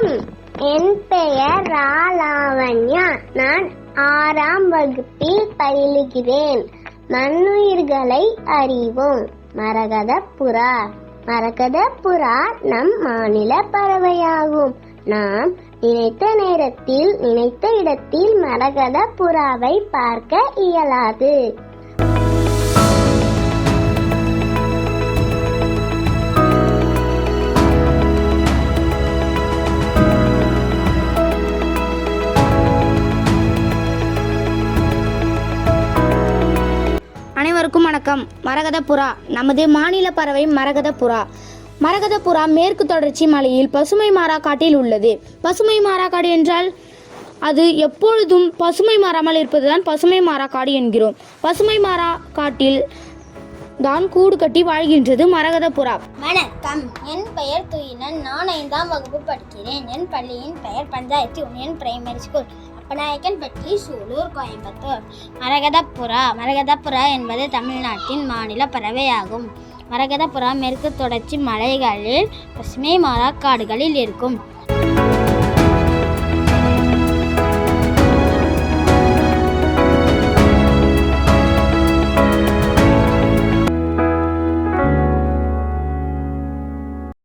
வணக்கம். என் பெயர் லாவண்யா. நான் 6ஆம் வகுப்பில் பயிலுகிறேன். மண்ணுயிர்களை அறிவோம். மரகதப்புறா. மரகதப்புறா நம் மாநில பறவையாகும். நாம் நினைத்த நேரத்தில் நினைத்த இடத்தில் மரகதப்புறாவை பார்க்க இயலாது. அனைவருக்கும் வணக்கம். மரகதப்புறா நமது மாநில பறவை மரகதப்புறா. மரகதப்புறா மேற்கு தொடர்ச்சி மலையில் பசுமை மாறா காட்டில் உள்ளது. பசுமை மாறா காடு என்றால் அது எப்பொழுதும் பசுமை மாறாமல் இருப்பதுதான் பசுமை மாறா காடு என்கிறோம். பசுமை மாறா காட்டில் தான் கூடு கட்டி வாழ்கின்றது மரகதப்புறா. வணக்கம். என் பெயர் துயினன். நான் 5ஆம் வகுப்பு படிக்கிறேன். என் பள்ளியின் பெயர் Panchayat union primary school, Appanaickenpatti, Sulur, Coimbatore. மரகதப்புறா என்பது தமிழ்நாட்டின் மாநில பறவையாகும். மரகதப்புறா மேற்கு தொடர்ச்சி மலைகளில் பசுமை மாறா காடுகளில் இருக்கும்.